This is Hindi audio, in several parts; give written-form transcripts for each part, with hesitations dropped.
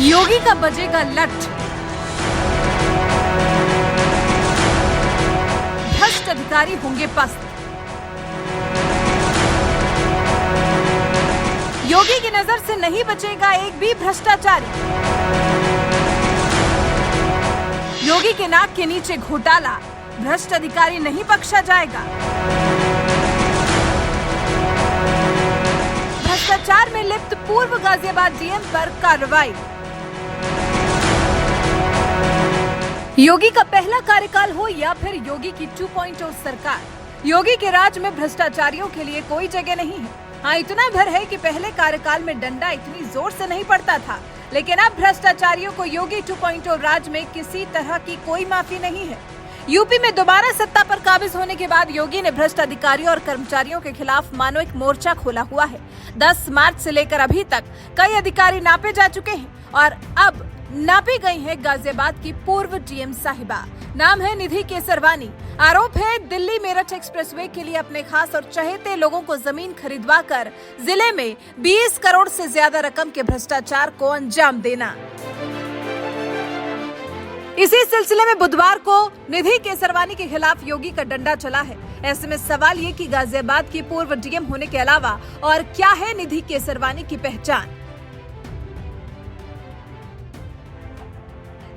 योगी का बजेगा लठ। भ्रष्ट अधिकारी होंगे पस्त। योगी की नजर से नहीं बचेगा एक भी भ्रष्टाचारी। योगी के नाक के नीचे घोटाला, भ्रष्ट अधिकारी नहीं बख्शा जाएगा। भ्रष्टाचार में लिप्त पूर्व गाजियाबाद डीएम पर कार्रवाई। योगी का पहला कार्यकाल हो या फिर योगी की 2.0 सरकार, योगी के राज में भ्रष्टाचारियों के लिए कोई जगह नहीं है। हाँ, इतना भर है कि पहले कार्यकाल में डंडा इतनी जोर से नहीं पड़ता था, लेकिन अब भ्रष्टाचारियों को योगी 2.0 राज में किसी तरह की कोई माफी नहीं है। यूपी में दोबारा सत्ता पर काबिज होने के बाद योगी ने भ्रष्ट अधिकारियों और कर्मचारियों के खिलाफ मानो एक मोर्चा खोला हुआ है। 10 मार्च से लेकर अभी तक कई अधिकारी नापे जा चुके हैं और अब नापी गई है गाजियाबाद की पूर्व डीएम साहिबा। नाम है निधि केसरवानी। आरोप है दिल्ली मेरठ एक्सप्रेसवे के लिए अपने खास और चहेते लोगों को जमीन खरीदवा कर जिले में 20 करोड़ से ज्यादा रकम के भ्रष्टाचार को अंजाम देना। इसी सिलसिले में बुधवार को निधि केसरवानी के खिलाफ योगी का डंडा चला है। ऐसे में सवाल ये कि गाजियाबाद की पूर्व डीएम होने के अलावा और क्या है निधि केसरवानी की पहचान।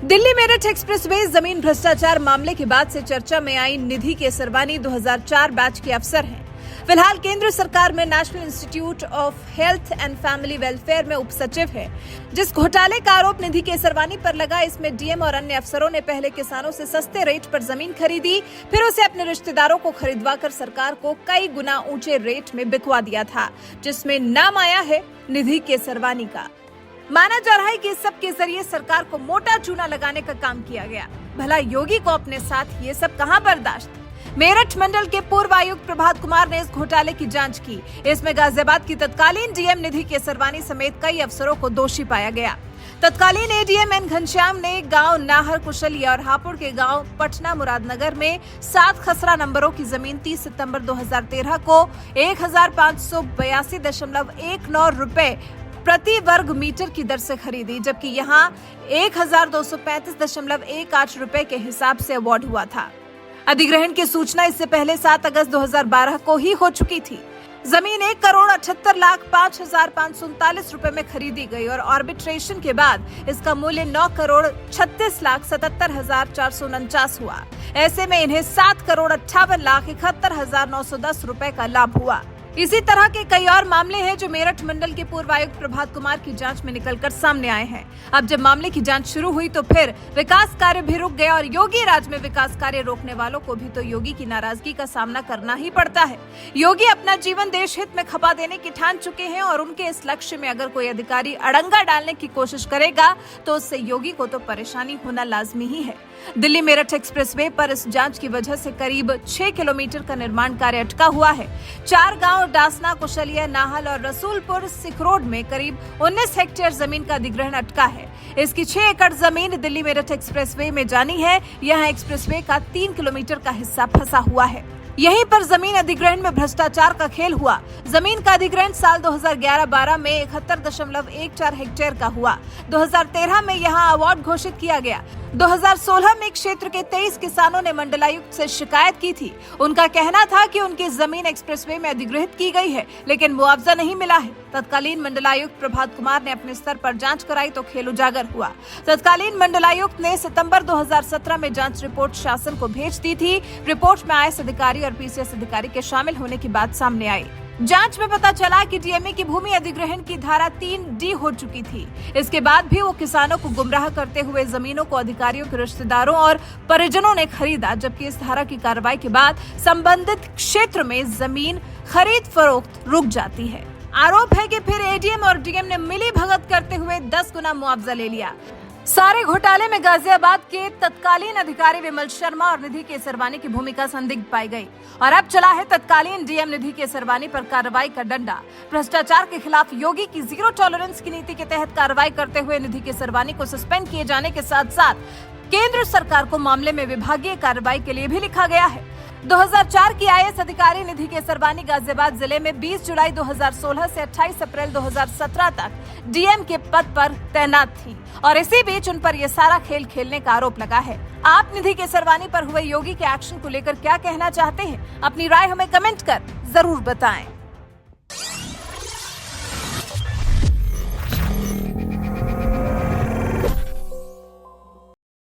दिल्ली मेरठ एक्सप्रेसवे जमीन भ्रष्टाचार मामले के बाद से चर्चा में आई निधि केसरवानी 2004 बैच के अफसर हैं। फिलहाल केंद्र सरकार में national institute of health and family welfare में उपसचिव है। जिस घोटाले का आरोप निधि केसरवानी पर लगा, इसमें डीएम और अन्य अफसरों ने पहले किसानों से सस्ते रेट पर जमीन खरीदी, फिर उसे अपने रिश्तेदारों को खरीदवा कर सरकार को कई गुना ऊंचे रेट में बिकवा दिया था, जिसमें नाम आया है निधि केसरवानी का। माना जा रहा है कि इस सब के जरिए सरकार को मोटा चूना लगाने का काम किया गया। भला योगी को अपने साथ ये सब कहां बर्दाश्त। मेरठ मंडल के पूर्व आयुक्त प्रभात कुमार ने इस घोटाले की जांच की। इसमें गाजियाबाद की तत्कालीन डीएम निधि केसरवानी समेत कई अफसरों को दोषी पाया गया। तत्कालीन एडीएम एन घनश्याम ने गांव नाहर कुशलिया और हापुड़ के गांव पटना मुरादनगर में 7 खसरा नंबरों की जमीन 30 सितंबर 2013 को 1582.19 रुपए प्रति वर्ग मीटर की दर से खरीदी, जबकि यहाँ 1235.18 रुपए के हिसाब से अवार्ड हुआ था। अधिग्रहण की सूचना इससे पहले 7 अगस्त 2012 को ही हो चुकी थी। जमीन 1,78,05,539 रुपए में खरीदी गई और आर्बिट्रेशन के बाद इसका मूल्य 9,36,77,449 हुआ। ऐसे में इन्हें 7,58,71,910 रुपए का लाभ हुआ। इसी तरह के कई और मामले हैं जो मेरठ मंडल के पूर्व आयुक्त प्रभात कुमार की जांच में निकलकर सामने आए हैं। अब जब मामले की जांच शुरू हुई तो फिर विकास कार्य भी रुक गया और योगी राज में विकास कार्य रोकने वालों को भी तो योगी की नाराजगी का सामना करना ही पड़ता है। योगी अपना जीवन देश हित में खपा देने की ठान चुके हैं और उनके इस लक्ष्य में अगर कोई अधिकारी अड़ंगा डालने की कोशिश करेगा तो उससे योगी को तो परेशानी होना लाजमी ही है। दिल्ली मेरठ एक्सप्रेसवे पर इस जांच की वजह से करीब 6 किलोमीटर का निर्माण कार्य अटका हुआ है। 4 गांव डासना, कुशलिया, नाहल और रसूलपुर सिकरोड में करीब 19 हेक्टेयर जमीन का अधिग्रहण अटका है। इसकी 6 एकड़ जमीन दिल्ली मेरठ एक्सप्रेसवे में जानी है। यहाँ एक्सप्रेसवे का 3 किलोमीटर का हिस्सा फंसा हुआ है। यहीं पर जमीन अधिग्रहण में भ्रष्टाचार का खेल हुआ। जमीन का अधिग्रहण साल 2011-12 में 71.14 हेक्टेयर का हुआ। 2013 में यहां अवार्ड घोषित किया गया। 2016 में क्षेत्र के 23 किसानों ने मंडलायुक्त से शिकायत की थी। उनका कहना था कि उनकी जमीन एक्सप्रेसवे में अधिग्रहित की गई है, लेकिन मुआवजा नहीं मिला है। तत्कालीन मंडलायुक्त प्रभात कुमार ने अपने स्तर पर जांच कराई तो खेल उजागर हुआ। तत्कालीन मंडलायुक्त ने सितंबर 2017 में जांच रिपोर्ट शासन को भेज दी थी। रिपोर्ट में आईएएस अधिकारी और पीसीएस अधिकारी के शामिल होने की बात सामने आई। जांच में पता चला कि डीएमए की भूमि अधिग्रहण की धारा 3D हो चुकी थी। इसके बाद भी वो किसानों को गुमराह करते हुए जमीनों को अधिकारियों के रिश्तेदारों और परिजनों ने खरीदा, जबकि इस धारा की कार्रवाई के बाद संबंधित क्षेत्र में जमीन खरीद फरोख्त रुक जाती है। आरोप है कि फिर एडीएम और डीएम ने मिली भगत करते हुए 10 गुना मुआवजा ले लिया। सारे घोटाले में गाजियाबाद के तत्कालीन अधिकारी विमल शर्मा और निधि केसरवानी की भूमिका संदिग्ध पाई गई और अब चला है तत्कालीन डीएम निधि केसरवानी पर कार्रवाई का डंडा। भ्रष्टाचार के खिलाफ योगी की जीरो टॉलरेंस की नीति के तहत कार्रवाई करते हुए निधि केसरवानी को सस्पेंड किए जाने के साथ साथ केंद्र सरकार को मामले में विभागीय कार्रवाई के लिए भी लिखा गया है। 2004 की आईएएस अधिकारी निधि केसरवानी गाजियाबाद जिले में 20 जुलाई 2016 से 28 अप्रैल 2017 तक डीएम के पद पर तैनात थी और इसी बीच उन पर यह सारा खेल खेलने का आरोप लगा है। आप निधि केसरवानी पर हुए योगी के एक्शन को लेकर क्या कहना चाहते हैं? अपनी राय हमें कमेंट कर जरूर बताएं।